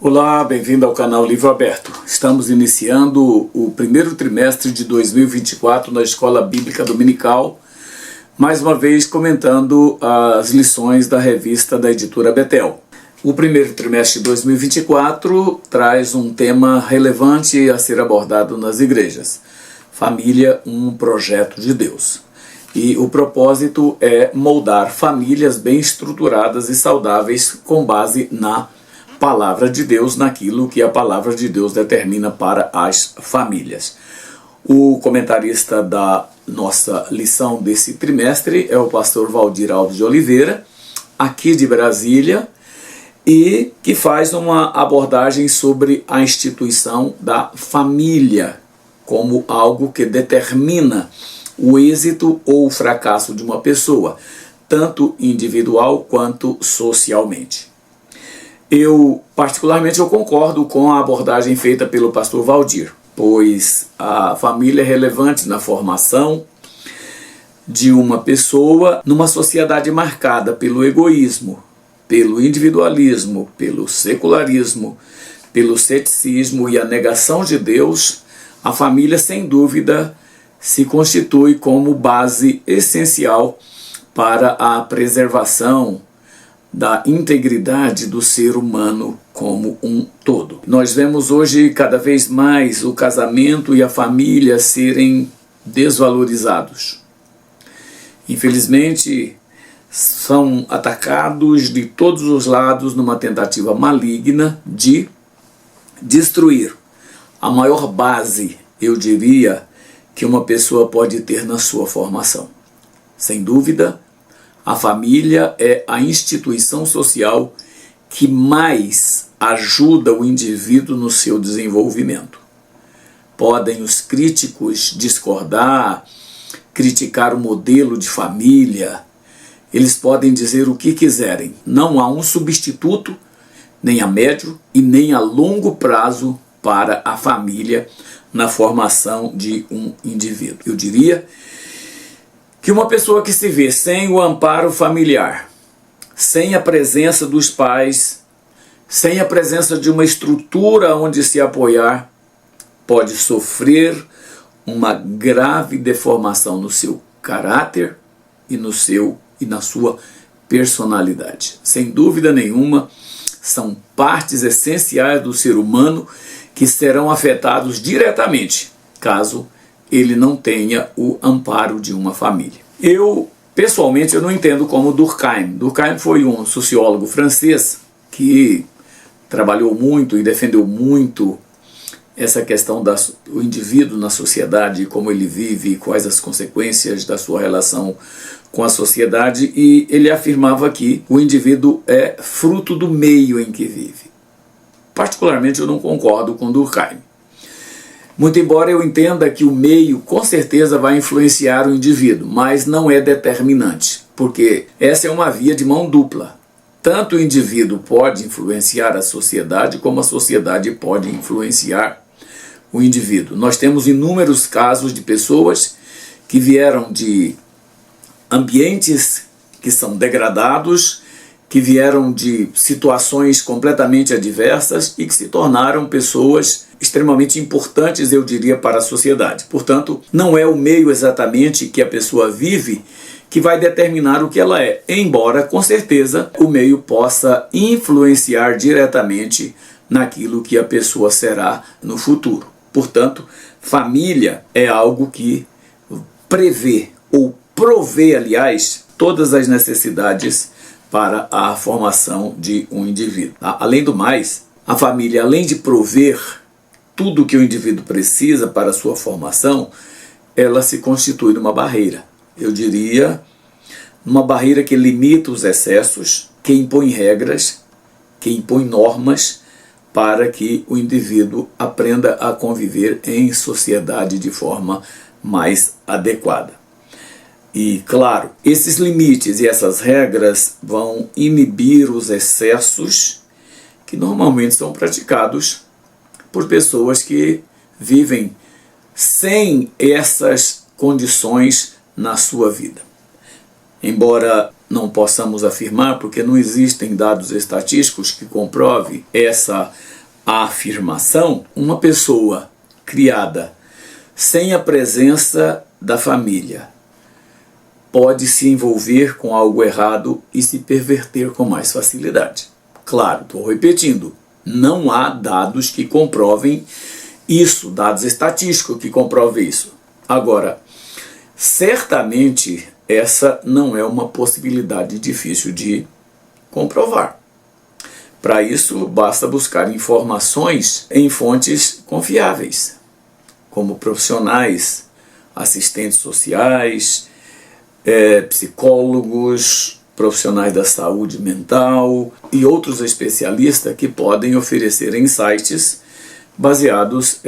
Olá, bem-vindo ao canal Livro Aberto. Estamos iniciando o primeiro trimestre de 2024 na Escola Bíblica Dominical, mais uma vez comentando as lições da revista da editora Betel. O primeiro trimestre de 2024 traz um tema relevante a ser abordado nas igrejas: família, um projeto de Deus. E o propósito é moldar famílias bem estruturadas e saudáveis com base na Palavra de Deus, naquilo que a Palavra de Deus determina para as famílias. O comentarista da nossa lição desse trimestre é o pastor Valdir Alves de Oliveira, aqui de Brasília, e que faz uma abordagem sobre a instituição da família como algo que determina o êxito ou o fracasso de uma pessoa, tanto individual quanto socialmente. Particularmente, eu concordo com a abordagem feita pelo pastor Valdir, pois a família é relevante na formação de uma pessoa numa sociedade marcada pelo egoísmo, pelo individualismo, pelo secularismo, pelo ceticismo e a negação de Deus. A família, sem dúvida, se constitui como base essencial para a preservação da integridade do ser humano como um todo. Nós vemos hoje cada vez mais o casamento e a família serem desvalorizados. Infelizmente, são atacados de todos os lados numa tentativa maligna de destruir a maior base, eu diria, que uma pessoa pode ter na sua formação. Sem dúvida, a família é a instituição social que mais ajuda o indivíduo no seu desenvolvimento. Podem os críticos discordar, criticar o modelo de família, eles podem dizer o que quiserem. Não há um substituto, nem a médio e nem a longo prazo, para a família na formação de um indivíduo. Eu diria que uma pessoa que se vê sem o amparo familiar, sem a presença dos pais, sem a presença de uma estrutura onde se apoiar, pode sofrer uma grave deformação no seu caráter e na sua personalidade. Sem dúvida nenhuma, são partes essenciais do ser humano que serão afetados diretamente, caso ele não tenha o amparo de uma família. Pessoalmente, eu não entendo como Durkheim. Durkheim foi um sociólogo francês que trabalhou muito e defendeu muito essa questão do indivíduo na sociedade, como ele vive, quais as consequências da sua relação com a sociedade, e ele afirmava que o indivíduo é fruto do meio em que vive. Particularmente, eu não concordo com Durkheim. Muito embora eu entenda que o meio com certeza vai influenciar o indivíduo, mas não é determinante, porque essa é uma via de mão dupla. Tanto o indivíduo pode influenciar a sociedade, como a sociedade pode influenciar o indivíduo. Nós temos inúmeros casos de pessoas que vieram de ambientes que são degradados, que vieram de situações completamente adversas e que se tornaram pessoas extremamente importantes, eu diria, para a sociedade. Portanto, não é o meio exatamente que a pessoa vive que vai determinar o que ela é, embora, com certeza, o meio possa influenciar diretamente naquilo que a pessoa será no futuro. Portanto, família é algo que prevê ou provê, aliás, todas as necessidades para a formação de um indivíduo. Além do mais, a família, além de prover tudo o que o indivíduo precisa para a sua formação, ela se constitui numa barreira. Eu diria, numa barreira que limita os excessos, que impõe regras, que impõe normas para que o indivíduo aprenda a conviver em sociedade de forma mais adequada. E, claro, esses limites e essas regras vão inibir os excessos que normalmente são praticados por pessoas que vivem sem essas condições na sua vida. Embora não possamos afirmar, porque não existem dados estatísticos que comprovem essa a afirmação, uma pessoa criada sem a presença da família pode se envolver com algo errado e se perverter com mais facilidade. Claro, estou repetindo, não há dados que comprovem isso, dados estatísticos que comprovem isso. Agora, certamente essa não é uma possibilidade difícil de comprovar. Para isso, basta buscar informações em fontes confiáveis, como profissionais, assistentes sociais, psicólogos, profissionais da saúde mental e outros especialistas que podem oferecer insights baseados,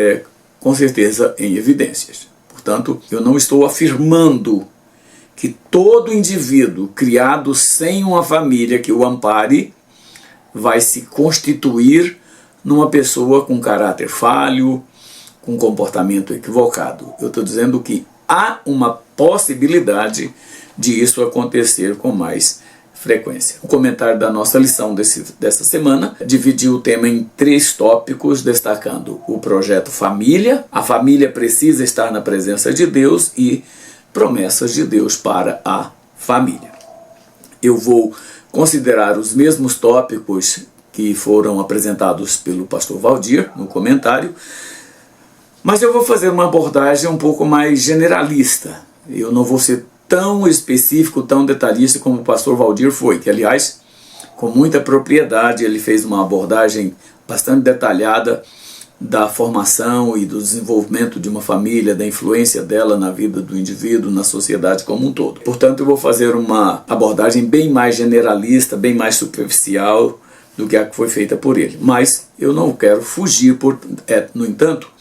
com certeza, em evidências. Portanto, eu não estou afirmando que todo indivíduo criado sem uma família que o ampare vai se constituir numa pessoa com caráter falho, com comportamento equivocado. Eu estou dizendo que há uma possibilidade de isso acontecer com mais frequência. O comentário da nossa lição dessa semana dividiu o tema em 3 tópicos, destacando o projeto família, a família precisa estar na presença de Deus e promessas de Deus para a família. Eu vou considerar os mesmos tópicos que foram apresentados pelo pastor Valdir no comentário, mas eu vou fazer uma abordagem um pouco mais generalista. Eu não vou ser tão específico, tão detalhista como o pastor Valdir foi, que aliás, com muita propriedade, ele fez uma abordagem bastante detalhada da formação e do desenvolvimento de uma família, da influência dela na vida do indivíduo, na sociedade como um todo. Portanto, eu vou fazer uma abordagem bem mais generalista, bem mais superficial do que a que foi feita por ele. Mas eu não quero fugir, no entanto,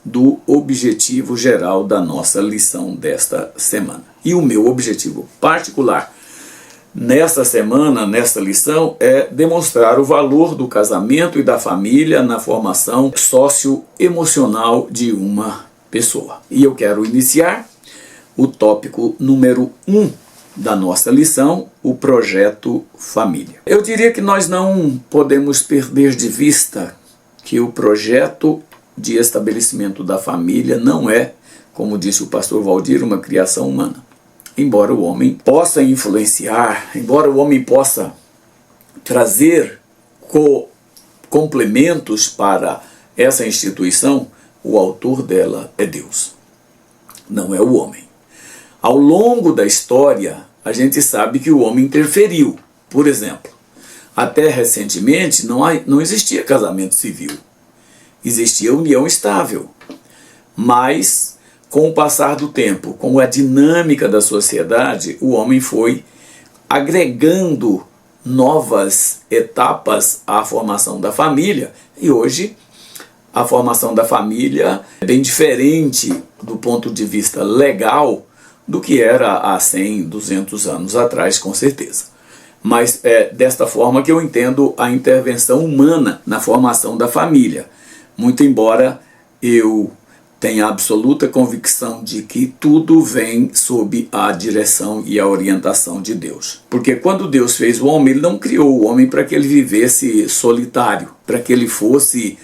do objetivo geral da nossa lição desta semana. E o meu objetivo particular nesta semana, nesta lição, é demonstrar o valor do casamento e da família na formação socioemocional de uma pessoa. E eu quero iniciar o tópico número 1 da nossa lição, o projeto família. Eu diria que nós não podemos perder de vista que o projeto de estabelecimento da família não é, como disse o pastor Valdir, uma criação humana. Embora o homem possa influenciar, embora o homem possa trazer complementos para essa instituição, o autor dela é Deus, não é o homem. Ao longo da história, a gente sabe que o homem interferiu. Por exemplo, até recentemente não existia casamento civil. Existia união estável, mas com o passar do tempo, com a dinâmica da sociedade, o homem foi agregando novas etapas à formação da família, e hoje a formação da família é bem diferente do ponto de vista legal do que era há 100, 200 anos atrás, com certeza. Mas é desta forma que eu entendo a intervenção humana na formação da família. Muito embora eu tenha absoluta convicção de que tudo vem sob a direção e a orientação de Deus. Porque quando Deus fez o homem, Ele não criou o homem para que ele vivesse solitário, para que ele fosse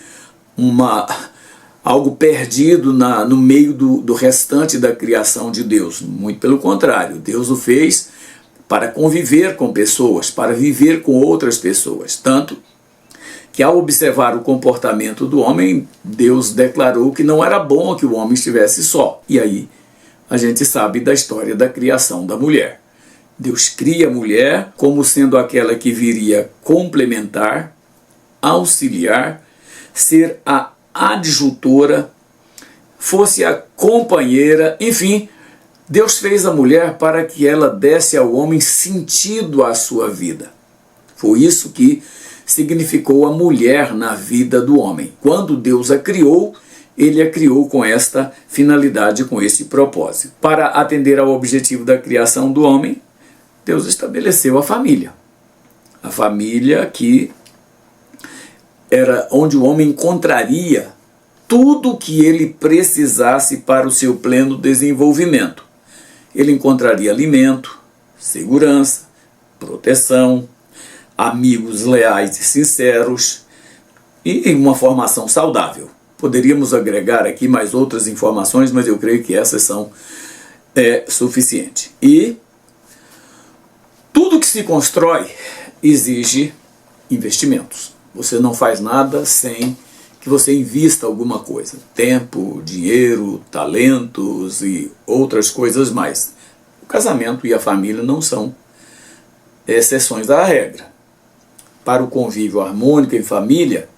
algo perdido no meio do restante da criação de Deus. Muito pelo contrário, Deus o fez para conviver com pessoas, para viver com outras pessoas. Tanto que ao observar o comportamento do homem, Deus declarou que não era bom que o homem estivesse só. E aí a gente sabe da história da criação da mulher. Deus cria a mulher como sendo aquela que viria complementar, auxiliar, ser a adjutora, fosse a companheira, enfim, Deus fez a mulher para que ela desse ao homem sentido à sua vida. Foi isso que significou a mulher na vida do homem. Quando Deus a criou, Ele a criou com esta finalidade, com este propósito. Para atender ao objetivo da criação do homem, Deus estabeleceu a família. A família que era onde o homem encontraria tudo o que ele precisasse para o seu pleno desenvolvimento. Ele encontraria alimento, segurança, proteção, amigos leais e sinceros, e uma formação saudável. Poderíamos agregar aqui mais outras informações, mas eu creio que essas são suficientes. E tudo que se constrói exige investimentos. Você não faz nada sem que você invista alguma coisa. Tempo, dinheiro, talentos e outras coisas mais. O casamento e a família não são exceções à regra. Para o convívio harmônico em família,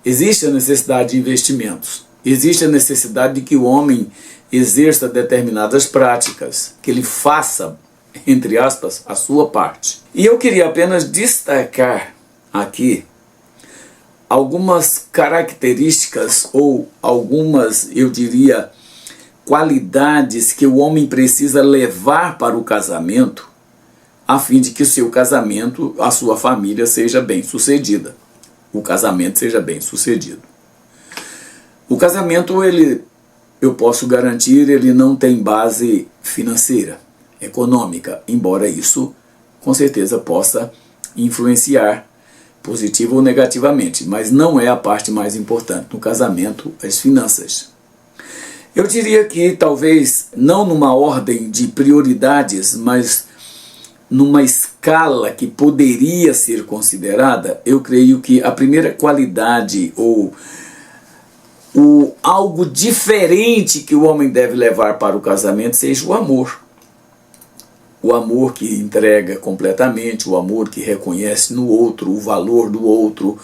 existe a necessidade de investimentos. Existe a necessidade de que o homem exerça determinadas práticas, que ele faça, entre aspas, a sua parte. E eu queria apenas destacar aqui algumas características ou algumas, eu diria, qualidades que o homem precisa levar para o casamento, a fim de que o seu casamento, a sua família seja bem sucedida. O casamento seja bem sucedido. O casamento, eu posso garantir, ele não tem base financeira, econômica, embora isso com certeza possa influenciar positivo ou negativamente, mas não é a parte mais importante no casamento, as finanças. Eu diria que talvez não numa ordem de prioridades, mas numa escala que poderia ser considerada, eu creio que a primeira qualidade ou algo diferente que o homem deve levar para o casamento seja o amor. O amor que entrega completamente, o amor que reconhece no outro o valor do outro,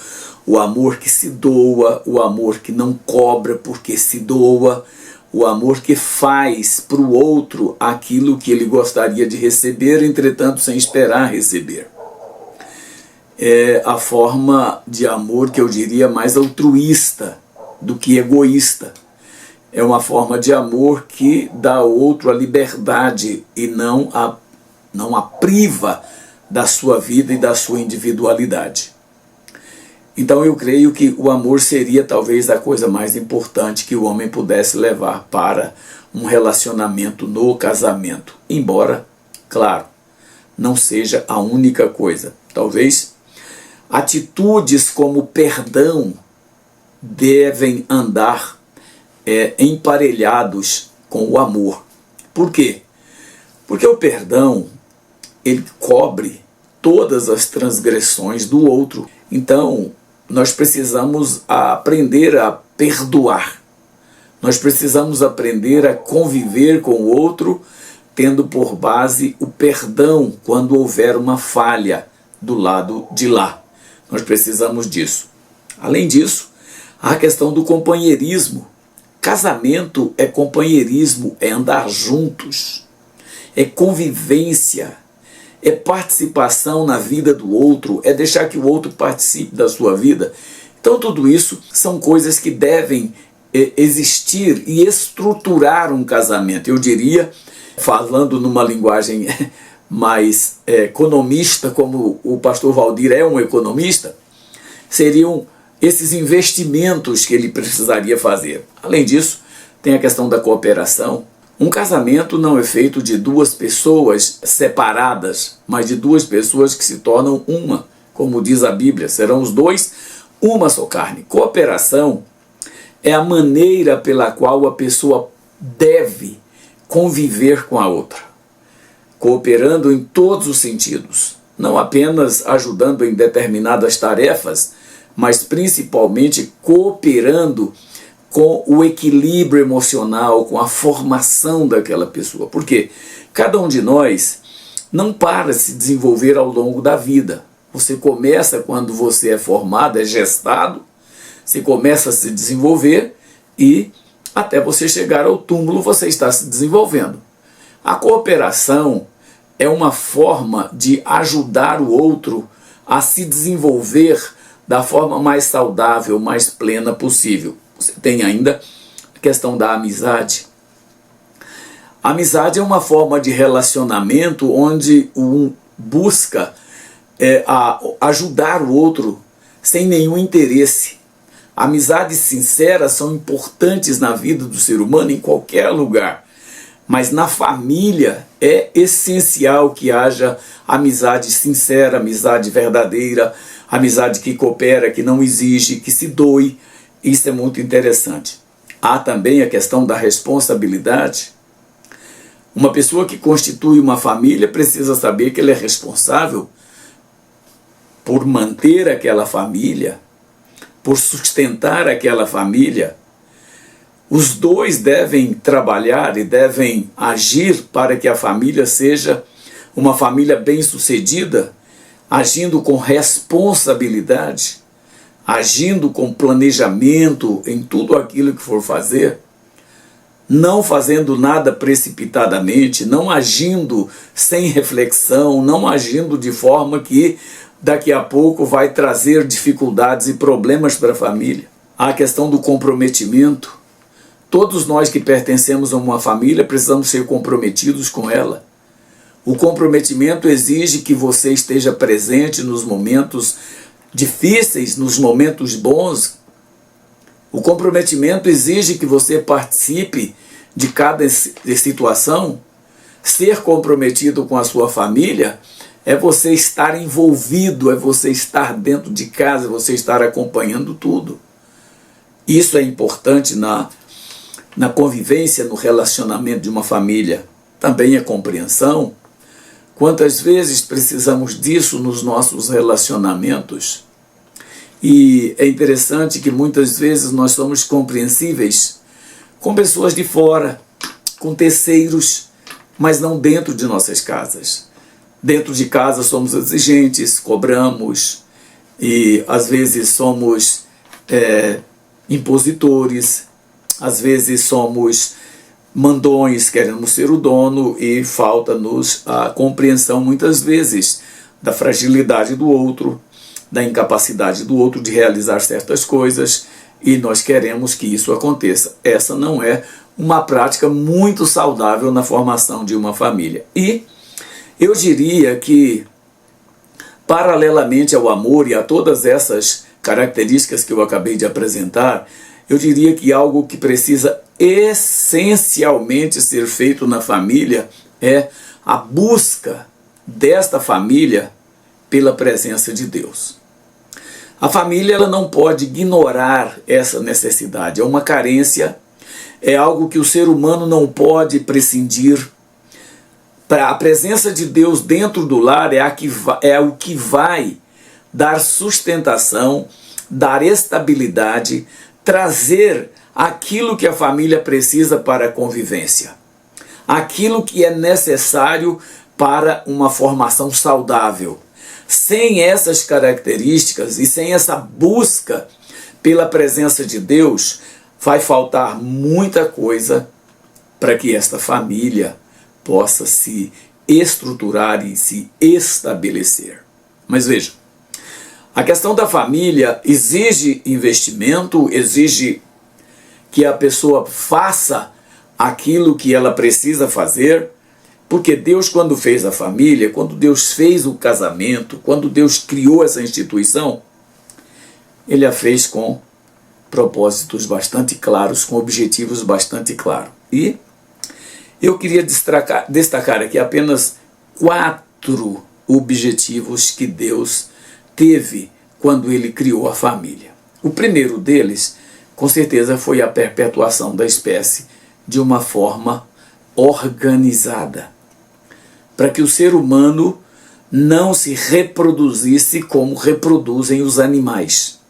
o amor que se doa, o amor que não cobra porque se doa, o amor que faz para o outro aquilo que ele gostaria de receber, entretanto sem esperar receber. É a forma de amor que eu diria mais altruísta do que egoísta. É uma forma de amor que dá ao outro a liberdade e não a priva da sua vida e da sua individualidade. Então eu creio que o amor seria talvez a coisa mais importante que o homem pudesse levar para um relacionamento no casamento. Embora, claro, não seja a única coisa. Talvez atitudes como perdão devem andar emparelhados com o amor. Por quê? Porque o perdão, ele cobre todas as transgressões do outro. Então, nós precisamos aprender a perdoar. Nós precisamos aprender a conviver com o outro, tendo por base o perdão quando houver uma falha do lado de lá. Nós precisamos disso. Além disso, há a questão do companheirismo. Casamento é companheirismo, é andar juntos, é convivência, é participação na vida do outro, é deixar que o outro participe da sua vida. Então tudo isso são coisas que devem existir e estruturar um casamento. Eu diria, falando numa linguagem mais economista, como o pastor Valdir é um economista, seriam esses investimentos que ele precisaria fazer. Além disso, tem a questão da cooperação. Um casamento não é feito de duas pessoas separadas, mas de duas pessoas que se tornam uma. Como diz a Bíblia, serão os dois uma só carne. Cooperação é a maneira pela qual a pessoa deve conviver com a outra, cooperando em todos os sentidos, não apenas ajudando em determinadas tarefas, mas principalmente cooperando com o equilíbrio emocional, com a formação daquela pessoa. Porque cada um de nós não para de se desenvolver ao longo da vida. Você começa quando você é formado, é gestado, você começa a se desenvolver e até você chegar ao túmulo você está se desenvolvendo. A cooperação é uma forma de ajudar o outro a se desenvolver da forma mais saudável, mais plena possível. Você tem ainda a questão da amizade. A amizade é uma forma de relacionamento onde um busca ajudar o outro sem nenhum interesse. Amizades sinceras são importantes na vida do ser humano em qualquer lugar, mas na família é essencial que haja amizade sincera, amizade verdadeira, amizade que coopera, que não exige, que se doe. Isso é muito interessante. Há também a questão da responsabilidade. Uma pessoa que constitui uma família precisa saber que ele é responsável por manter aquela família, por sustentar aquela família. Os dois devem trabalhar e devem agir para que a família seja uma família bem-sucedida, agindo com responsabilidade, agindo com planejamento em tudo aquilo que for fazer, não fazendo nada precipitadamente, não agindo sem reflexão, não agindo de forma que daqui a pouco vai trazer dificuldades e problemas para a família. Há a questão do comprometimento. Todos nós que pertencemos a uma família precisamos ser comprometidos com ela. O comprometimento exige que você esteja presente nos momentos difíceis, nos momentos bons. O comprometimento exige que você participe de cada situação. Ser comprometido com a sua família é você estar envolvido, é você estar dentro de casa, é você estar acompanhando tudo. Isso é importante na convivência, no relacionamento de uma família. Também a compreensão. Quantas vezes precisamos disso nos nossos relacionamentos? E é interessante que muitas vezes nós somos compreensíveis com pessoas de fora, com terceiros, mas não dentro de nossas casas. Dentro de casa somos exigentes, cobramos e às vezes somos impositores, às vezes somos mandões, queremos ser o dono e falta-nos a compreensão muitas vezes da fragilidade do outro, da incapacidade do outro de realizar certas coisas e nós queremos que isso aconteça. Essa não é uma prática muito saudável na formação de uma família. E eu diria que, paralelamente ao amor e a todas essas características que eu acabei de apresentar, eu diria que algo que precisa essencialmente ser feito na família é a busca desta família pela presença de Deus. A família ela não pode ignorar essa necessidade, é uma carência, é algo que o ser humano não pode prescindir. A presença de Deus dentro do lar é o que vai dar sustentação, dar estabilidade, trazer aquilo que a família precisa para a convivência, aquilo que é necessário para uma formação saudável. Sem essas características e sem essa busca pela presença de Deus, vai faltar muita coisa para que esta família possa se estruturar e se estabelecer. Mas veja, a questão da família exige investimento, exige que a pessoa faça aquilo que ela precisa fazer, porque Deus, quando fez a família, quando Deus fez o casamento, quando Deus criou essa instituição, Ele a fez com propósitos bastante claros, com objetivos bastante claros. E eu queria destacar aqui apenas 4 objetivos que Deus teve quando Ele criou a família. O primeiro deles, com certeza, foi a perpetuação da espécie de uma forma organizada, para que o ser humano não se reproduzisse como reproduzem os animais.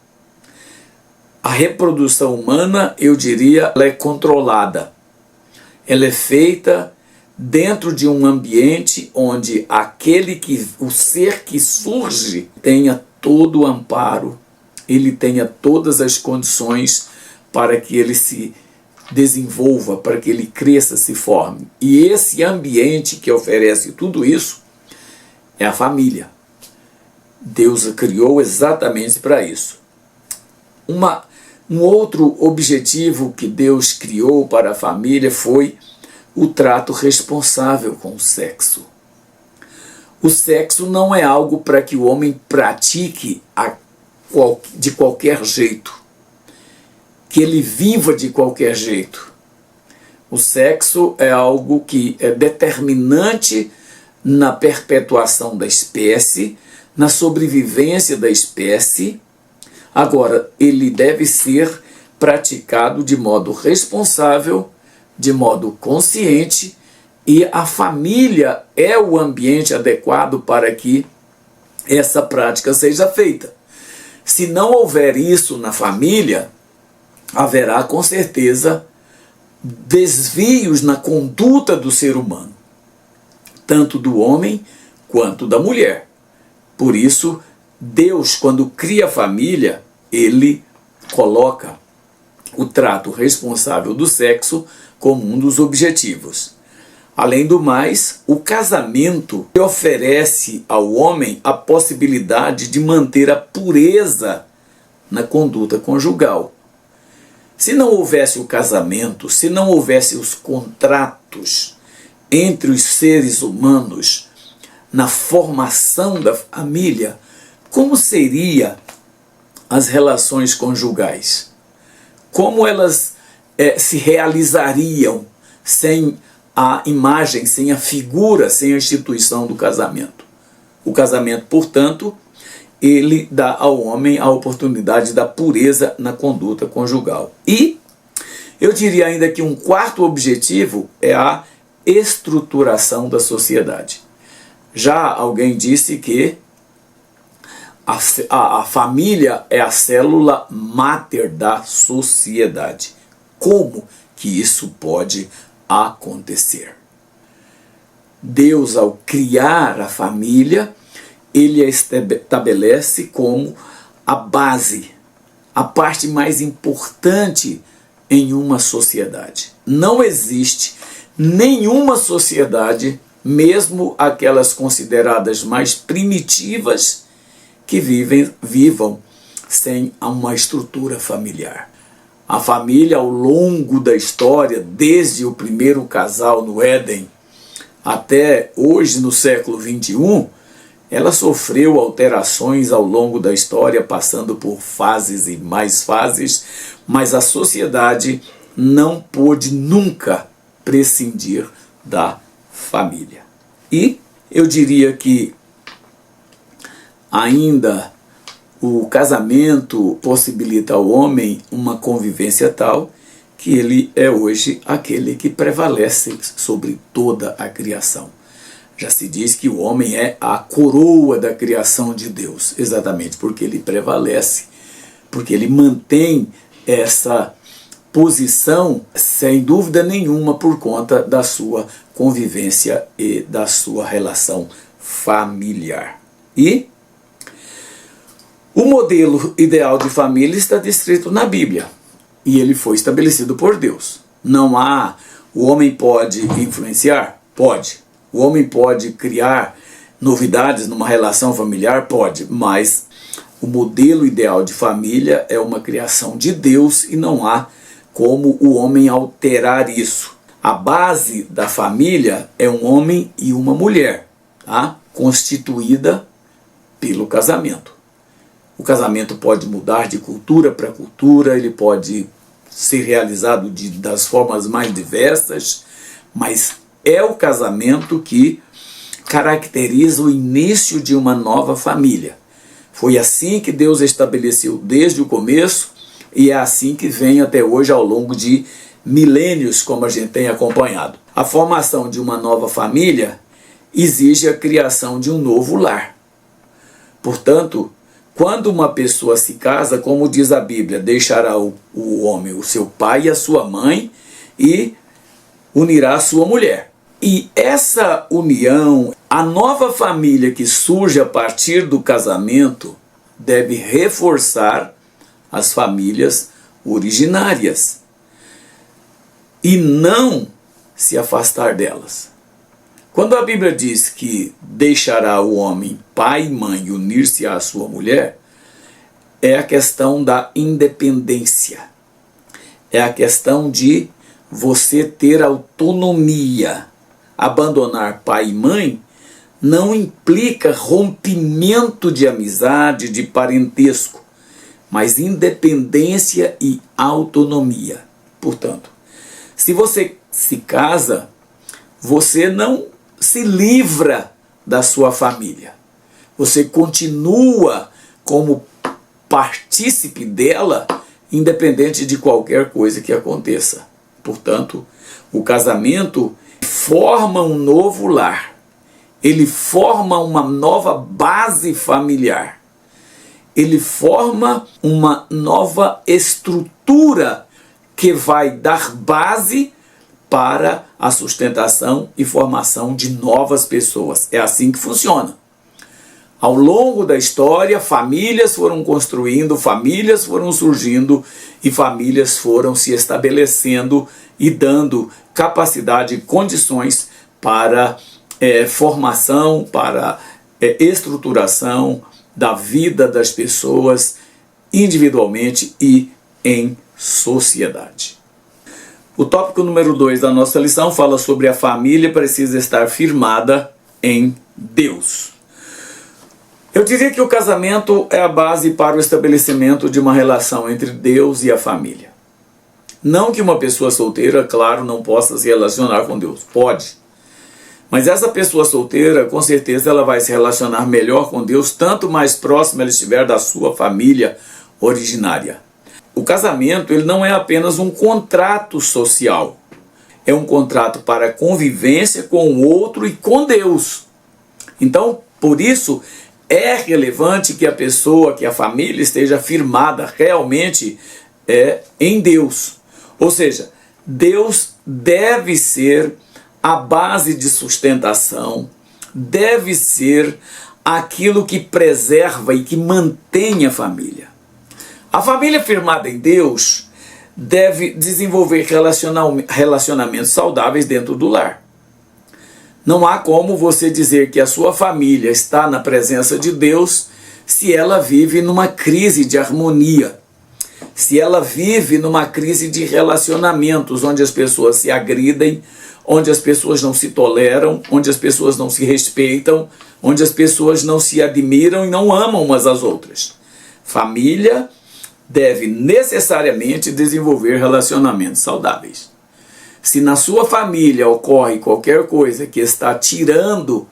A reprodução humana, eu diria, ela é controlada. Ela é feita dentro de um ambiente onde o ser que surge tenha todo o amparo, ele tenha todas as condições para que ele se desenvolva, para que ele cresça, se forme. E esse ambiente que oferece tudo isso é a família. Deus a criou exatamente para isso. Um outro objetivo que Deus criou para a família foi o trato responsável com o sexo. O sexo não é algo para que o homem pratique de qualquer jeito, que ele viva de qualquer jeito. O sexo é algo que é determinante na perpetuação da espécie, na sobrevivência da espécie. Agora, ele deve ser praticado de modo responsável, de modo consciente, e a família é o ambiente adequado para que essa prática seja feita. Se não houver isso na família, haverá com certeza desvios na conduta do ser humano, tanto do homem quanto da mulher. Por isso, Deus, quando cria a família, ele coloca o trato responsável do sexo como um dos objetivos. Além do mais, o casamento oferece ao homem a possibilidade de manter a pureza na conduta conjugal. Se não houvesse o casamento, se não houvesse os contratos entre os seres humanos na formação da família, como seriam as relações conjugais? Como elas se realizariam sem a imagem, sem a figura, sem a instituição do casamento? O casamento, portanto, ele dá ao homem a oportunidade da pureza na conduta conjugal. E eu diria ainda que um quarto objetivo é a estruturação da sociedade. Já alguém disse que a família é a célula máter da sociedade. Como que isso pode acontecer? Deus, ao criar a família, ele a estabelece como a base, a parte mais importante em uma sociedade. Não existe nenhuma sociedade, mesmo aquelas consideradas mais primitivas, que vivam sem uma estrutura familiar. A família, ao longo da história, desde o primeiro casal no Éden até hoje, no século XXI, ela sofreu alterações ao longo da história, passando por fases e mais fases, mas a sociedade não pôde nunca prescindir da família. E eu diria que ainda o casamento possibilita ao homem uma convivência tal que ele é hoje aquele que prevalece sobre toda a criação. Já se diz que o homem é a coroa da criação de Deus, exatamente porque ele prevalece, porque ele mantém essa posição, sem dúvida nenhuma, por conta da sua convivência e da sua relação familiar. E o modelo ideal de família está descrito na Bíblia, e ele foi estabelecido por Deus. O homem pode influenciar? Pode. O homem pode criar novidades numa relação familiar? Pode, mas o modelo ideal de família é uma criação de Deus e não há como o homem alterar isso. A base da família é um homem e uma mulher, tá? Constituída pelo casamento. O casamento pode mudar de cultura para cultura, ele pode ser realizado das formas mais diversas, mas é o casamento que caracteriza o início de uma nova família. Foi assim que Deus estabeleceu desde o começo e é assim que vem até hoje ao longo de milênios, como a gente tem acompanhado. A formação de uma nova família exige a criação de um novo lar. Portanto, quando uma pessoa se casa, como diz a Bíblia, deixará o homem o seu pai e a sua mãe e unirá a sua mulher. E essa união, a nova família que surge a partir do casamento, deve reforçar as famílias originárias e não se afastar delas. Quando a Bíblia diz que deixará o homem pai e mãe e unir-se à sua mulher, é a questão da independência. É a questão de você ter autonomia. Abandonar pai e mãe não implica rompimento de amizade, de parentesco, mas independência e autonomia. Portanto, se você se casa, você não se livra da sua família. você continua como partícipe dela, independente de qualquer coisa que aconteça. Portanto, o casamento forma um novo lar, ele forma uma nova base familiar, ele forma uma nova estrutura que vai dar base para a sustentação e formação de novas pessoas. É assim que funciona. Ao longo da história, famílias foram construindo, famílias foram surgindo e famílias foram se estabelecendo e dando capacidade e condições para formação, para estruturação da vida das pessoas individualmente e em sociedade. O tópico número 2 da nossa lição fala sobre a família precisa estar firmada em Deus. Eu diria que o casamento é a base para o estabelecimento de uma relação entre Deus e a família. Não que uma pessoa solteira, claro, não possa se relacionar com Deus. Pode. Mas essa pessoa solteira, com certeza, ela vai se relacionar melhor com Deus, tanto mais próxima ela estiver da sua família originária. O casamento, ele não é apenas um contrato social. É um contrato para convivência com o outro e com Deus. Então, por isso, é relevante que a pessoa, que a família esteja firmada realmente em Deus. Ou seja, Deus deve ser a base de sustentação, deve ser aquilo que preserva e que mantém a família. A família firmada em Deus deve desenvolver relacionamentos saudáveis dentro do lar. Não há como você dizer que a sua família está na presença de Deus se ela vive numa crise de harmonia, se ela vive numa crise de relacionamentos, onde as pessoas se agridem, onde as pessoas não se toleram, onde as pessoas não se respeitam, onde as pessoas não se admiram e não amam umas às outras. Família deve necessariamente desenvolver relacionamentos saudáveis. Se na sua família ocorre qualquer coisa que está tirando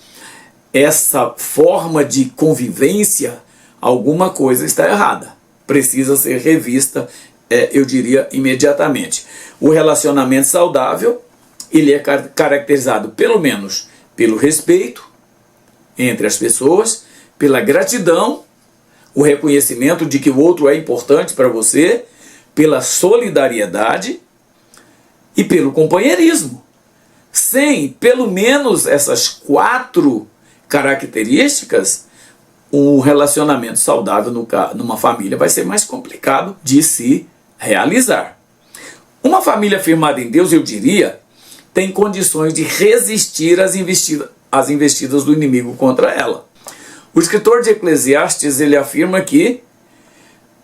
essa forma de convivência, alguma coisa está errada. Precisa ser revista, eu diria, imediatamente. O relacionamento saudável, ele é caracterizado pelo menos pelo respeito entre as pessoas, pela gratidão, o reconhecimento de que o outro é importante para você, pela solidariedade e pelo companheirismo. Sem pelo menos essas 4 características, um relacionamento saudável numa família vai ser mais complicado de se realizar. Uma família firmada em Deus, eu diria, tem condições de resistir às investidas do inimigo contra ela. O escritor de Eclesiastes, ele afirma que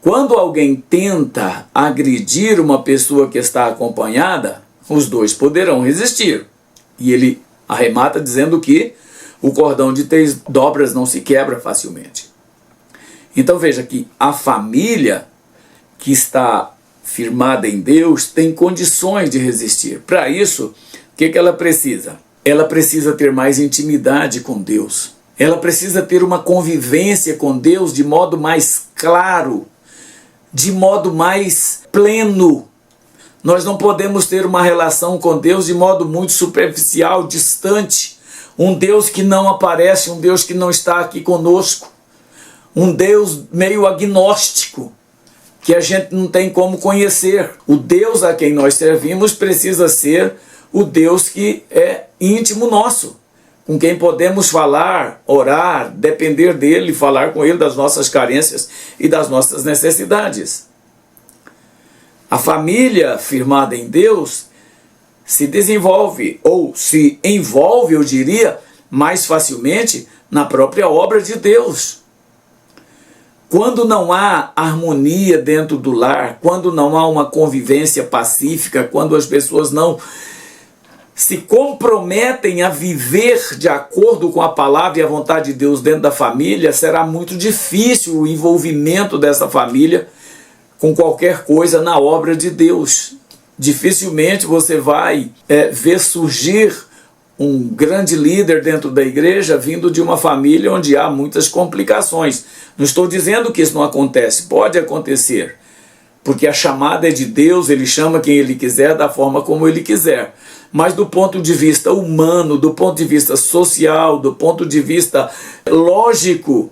quando alguém tenta agredir uma pessoa que está acompanhada, os dois poderão resistir. E ele arremata dizendo que o cordão de 3 dobras não se quebra facilmente. Então veja que a família que está firmada em Deus tem condições de resistir. Para isso, o que ela precisa? Ela precisa ter mais intimidade com Deus. Ela precisa ter uma convivência com Deus de modo mais claro, de modo mais pleno. Nós não podemos ter uma relação com Deus de modo muito superficial, distante. Um Deus que não aparece, um Deus que não está aqui conosco. Um Deus meio agnóstico, que a gente não tem como conhecer. O Deus a quem nós servimos precisa ser o Deus que é íntimo nosso, com quem podemos falar, orar, depender dele, falar com ele das nossas carências e das nossas necessidades. A família firmada em Deus se desenvolve, ou se envolve, eu diria, mais facilmente na própria obra de Deus. Quando não há harmonia dentro do lar, quando não há uma convivência pacífica, quando as pessoas não se comprometem a viver de acordo com a palavra e a vontade de Deus dentro da família, será muito difícil o envolvimento dessa família com qualquer coisa na obra de Deus. Dificilmente você vai ver surgir um grande líder dentro da igreja vindo de uma família onde há muitas complicações. Não estou dizendo que isso não acontece, pode acontecer, porque a chamada é de Deus, Ele chama quem Ele quiser, da forma como Ele quiser. Mas do ponto de vista humano, do ponto de vista social, do ponto de vista lógico,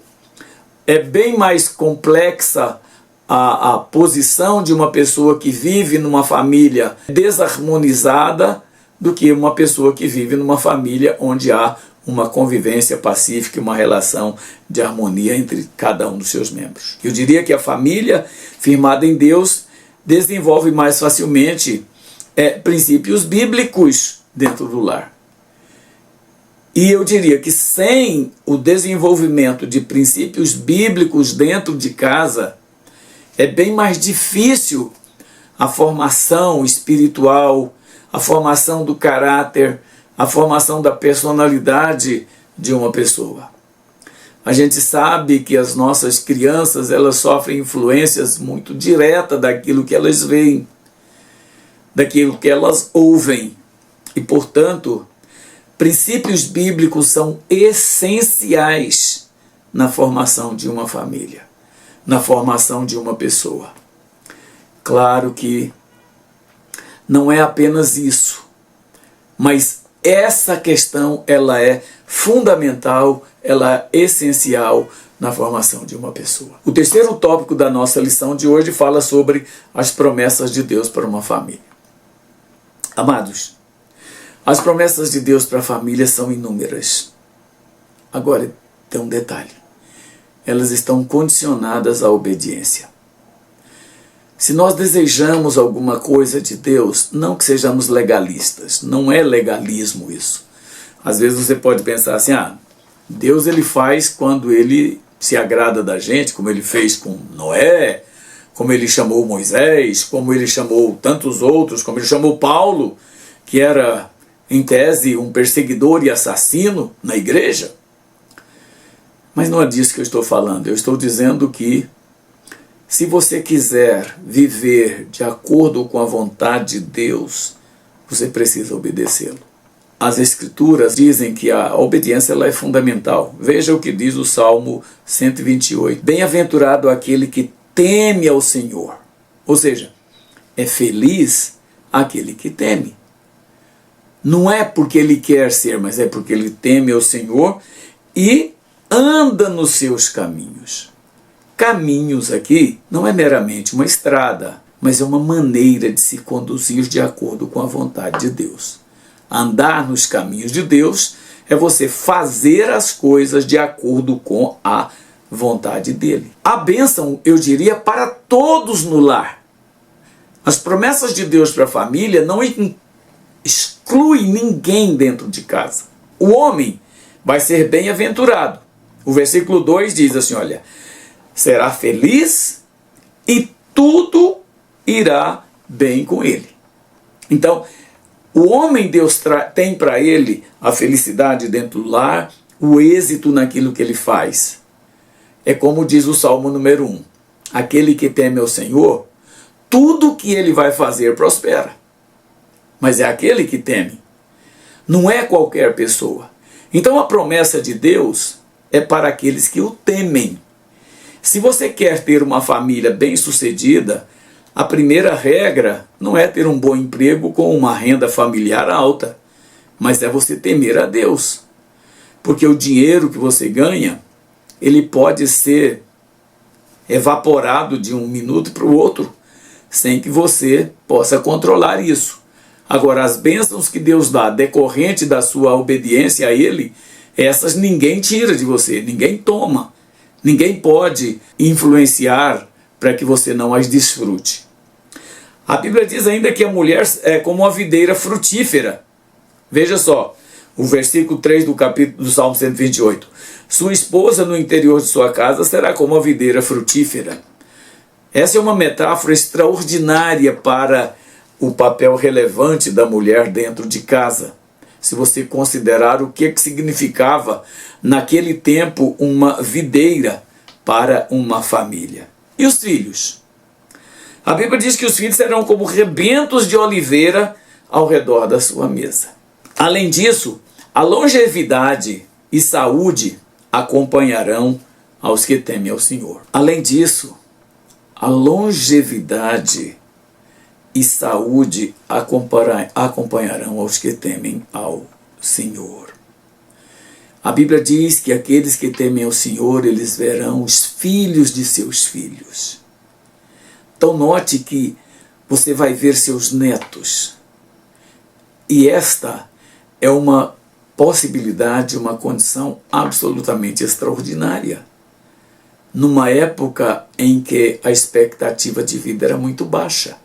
é bem mais complexa a posição de uma pessoa que vive numa família desarmonizada do que uma pessoa que vive numa família onde há uma convivência pacífica e uma relação de harmonia entre cada um dos seus membros. Eu diria que a família firmada em Deus desenvolve mais facilmente princípios bíblicos dentro do lar. E eu diria que sem o desenvolvimento de princípios bíblicos dentro de casa, é bem mais difícil a formação espiritual, a formação do caráter, a formação da personalidade de uma pessoa. A gente sabe que as nossas crianças, elas sofrem influências muito diretas daquilo que elas veem, daquilo que elas ouvem. E, portanto, princípios bíblicos são essenciais na formação de uma família, na formação de uma pessoa. Claro que não é apenas isso, mas essa questão ela é fundamental, ela é essencial na formação de uma pessoa. O terceiro tópico da nossa lição de hoje fala sobre as promessas de Deus para uma família. Amados, as promessas de Deus para a família são inúmeras. Agora, tem um detalhe. Elas estão condicionadas à obediência. Se nós desejamos alguma coisa de Deus, não que sejamos legalistas. Não é legalismo isso. Às vezes você pode pensar assim, Deus ele faz quando ele se agrada da gente, como ele fez com Noé, como ele chamou Moisés, como ele chamou tantos outros, como ele chamou Paulo, que era, em tese, um perseguidor e assassino na igreja. Mas não é disso que eu estou falando. Eu estou dizendo que se você quiser viver de acordo com a vontade de Deus, você precisa obedecê-lo. As Escrituras dizem que a obediência ela é fundamental. Veja o que diz o Salmo 128. Bem-aventurado aquele que teme ao Senhor. Ou seja, é feliz aquele que teme. Não é porque ele quer ser, mas é porque ele teme ao Senhor e anda nos seus caminhos. Caminhos aqui não é meramente uma estrada, mas é uma maneira de se conduzir de acordo com a vontade de Deus. Andar nos caminhos de Deus é você fazer as coisas de acordo com a vontade dele. A bênção, eu diria, para todos no lar. As promessas de Deus para a família não excluem ninguém dentro de casa. O homem vai ser bem-aventurado. O versículo 2 diz assim, olha, será feliz e tudo irá bem com ele. Então, o homem, Deus tem para ele a felicidade dentro do lar, o êxito naquilo que ele faz. É como diz o Salmo número 1. Aquele que teme ao Senhor, tudo que ele vai fazer prospera. Mas é aquele que teme. Não é qualquer pessoa. Então a promessa de Deus é para aqueles que o temem. Se você quer ter uma família bem-sucedida, a primeira regra não é ter um bom emprego com uma renda familiar alta, mas é você temer a Deus. Porque o dinheiro que você ganha, ele pode ser evaporado de um minuto para o outro, sem que você possa controlar isso. Agora, as bênçãos que Deus dá decorrente da sua obediência a Ele, essas ninguém tira de você, ninguém toma. Ninguém pode influenciar para que você não as desfrute. A Bíblia diz ainda que a mulher é como uma videira frutífera. Veja só, o versículo 3 do Salmo 128. Sua esposa no interior de sua casa será como uma videira frutífera. Essa é uma metáfora extraordinária para o papel relevante da mulher dentro de casa. Se você considerar o que significava naquele tempo uma videira para uma família. E os filhos? A Bíblia diz que os filhos serão como rebentos de oliveira ao redor da sua mesa. Além disso, A longevidade e saúde acompanharão aos que temem ao Senhor. Além disso, a longevidade e saúde acompanharão aos que temem ao Senhor. A Bíblia diz que aqueles que temem ao Senhor, eles verão os filhos de seus filhos. Então note que você vai ver seus netos. E esta é uma possibilidade, uma condição absolutamente extraordinária. Numa época em que a expectativa de vida era muito baixa.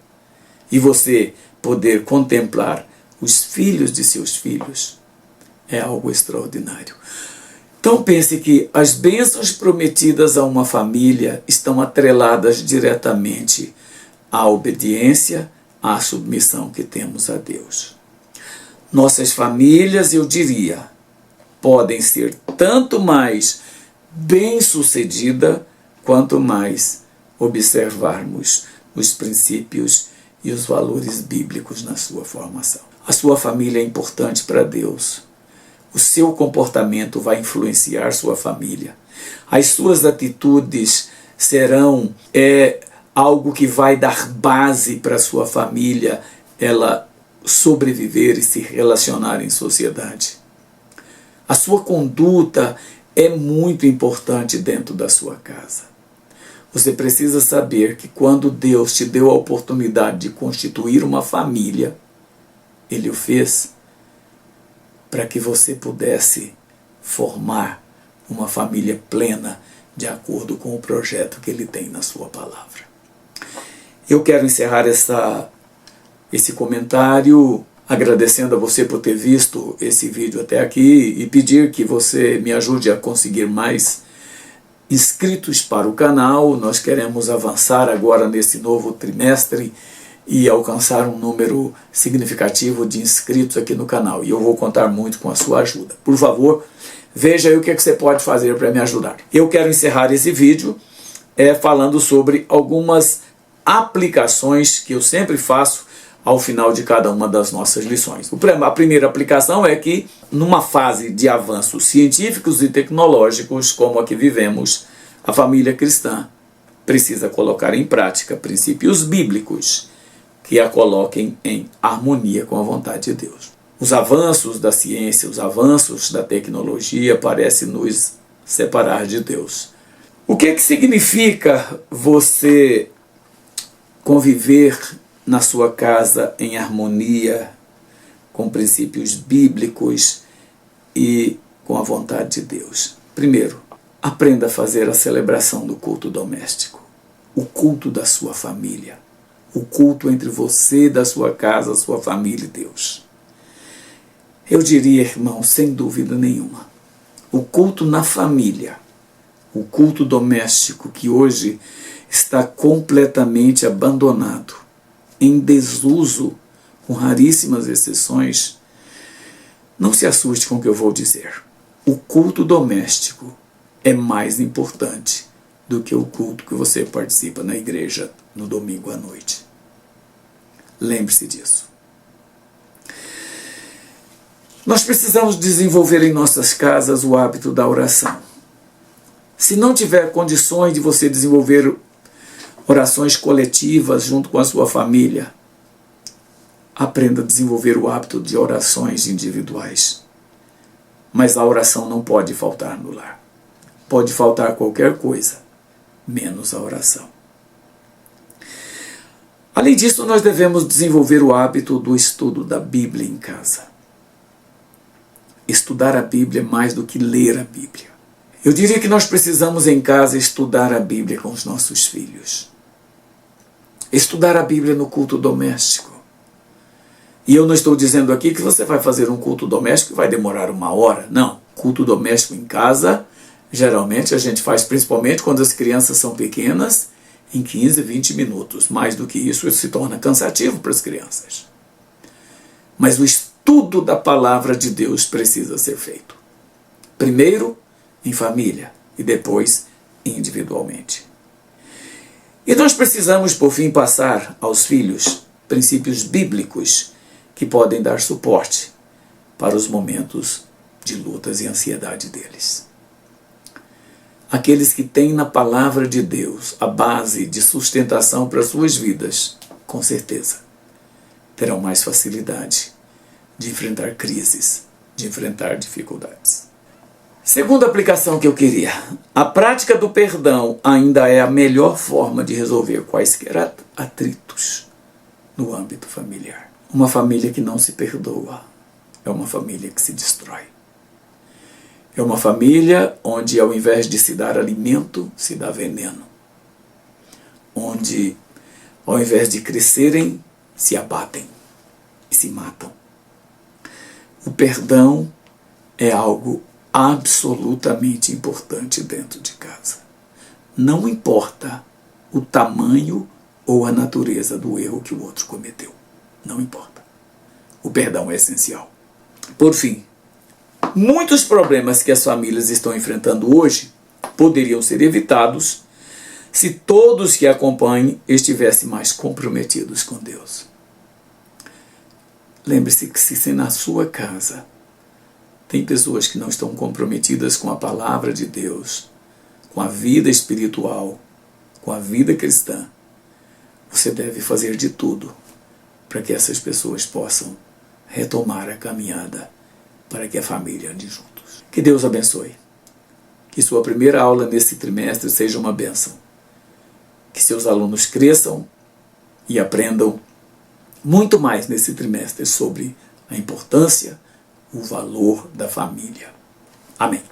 E você poder contemplar os filhos de seus filhos é algo extraordinário. Então pense que as bênçãos prometidas a uma família estão atreladas diretamente à obediência, à submissão que temos a Deus. Nossas famílias, eu diria, podem ser tanto mais bem-sucedidas quanto mais observarmos os princípios e os valores bíblicos na sua formação. A sua família é importante para Deus. O seu comportamento vai influenciar sua família. As suas atitudes serão algo que vai dar base para sua família, ela sobreviver e se relacionar em sociedade. A sua conduta é muito importante dentro da sua casa. Você precisa saber que quando Deus te deu a oportunidade de constituir uma família, Ele o fez para que você pudesse formar uma família plena de acordo com o projeto que Ele tem na sua palavra. Eu quero encerrar esse comentário agradecendo a você por ter visto esse vídeo até aqui e pedir que você me ajude a conseguir mais inscritos para o canal. Nós queremos avançar agora nesse novo trimestre e alcançar um número significativo de inscritos aqui no canal. E eu vou contar muito com a sua ajuda. Por favor, veja aí o que você pode fazer para me ajudar. Eu quero encerrar esse vídeo falando sobre algumas aplicações que eu sempre faço ao final de cada uma das nossas lições. A primeira aplicação é que, numa fase de avanços científicos e tecnológicos como a que vivemos, a família cristã precisa colocar em prática princípios bíblicos que a coloquem em harmonia com a vontade de Deus. Os avanços da ciência, os avanços da tecnologia parecem nos separar de Deus. O que significa você conviver na sua casa em harmonia com princípios bíblicos e com a vontade de Deus? Primeiro, aprenda a fazer a celebração do culto doméstico, o culto da sua família, o culto entre você, da sua casa, sua família e Deus. Eu diria, irmão, sem dúvida nenhuma, o culto na família, o culto doméstico que hoje está completamente abandonado, em desuso, com raríssimas exceções. Não se assuste com o que eu vou dizer. O culto doméstico é mais importante do que o culto que você participa na igreja no domingo à noite. Lembre-se disso. Nós precisamos desenvolver em nossas casas o hábito da oração. Se não tiver condições de você desenvolver orações coletivas junto com a sua família, aprenda a desenvolver o hábito de orações individuais. Mas a oração não pode faltar no lar. Pode faltar qualquer coisa, menos a oração. Além disso, nós devemos desenvolver o hábito do estudo da Bíblia em casa. Estudar a Bíblia é mais do que ler a Bíblia. Eu diria que nós precisamos em casa estudar a Bíblia com os nossos filhos. Estudar a Bíblia no culto doméstico. E eu não estou dizendo aqui que você vai fazer um culto doméstico que vai demorar 1 hora. Não. Culto doméstico em casa, geralmente a gente faz principalmente quando as crianças são pequenas, em 15, 20 minutos. Mais do que isso se torna cansativo para as crianças. Mas o estudo da palavra de Deus precisa ser feito. Primeiro, em família, e depois, individualmente. E nós precisamos, por fim, passar aos filhos princípios bíblicos que podem dar suporte para os momentos de lutas e ansiedade deles. Aqueles que têm na palavra de Deus a base de sustentação para suas vidas, com certeza, terão mais facilidade de enfrentar crises, de enfrentar dificuldades. Segunda aplicação que eu queria. A prática do perdão ainda é a melhor forma de resolver quaisquer atritos no âmbito familiar. Uma família que não se perdoa é uma família que se destrói. É uma família onde, ao invés de se dar alimento, se dá veneno. Onde, ao invés de crescerem, se abatem e se matam. O perdão é algo absolutamente importante dentro de casa. Não importa o tamanho ou a natureza do erro que o outro cometeu. Não importa. O perdão é essencial. Por fim, muitos problemas que as famílias estão enfrentando hoje poderiam ser evitados se todos que acompanhem estivessem mais comprometidos com Deus. Lembre-se que se na sua casa tem pessoas que não estão comprometidas com a palavra de Deus, com a vida espiritual, com a vida cristã, você deve fazer de tudo para que essas pessoas possam retomar a caminhada para que a família ande juntos. Que Deus abençoe. Que sua primeira aula nesse trimestre seja uma bênção. Que seus alunos cresçam e aprendam muito mais nesse trimestre sobre a importância, o valor da família. Amém.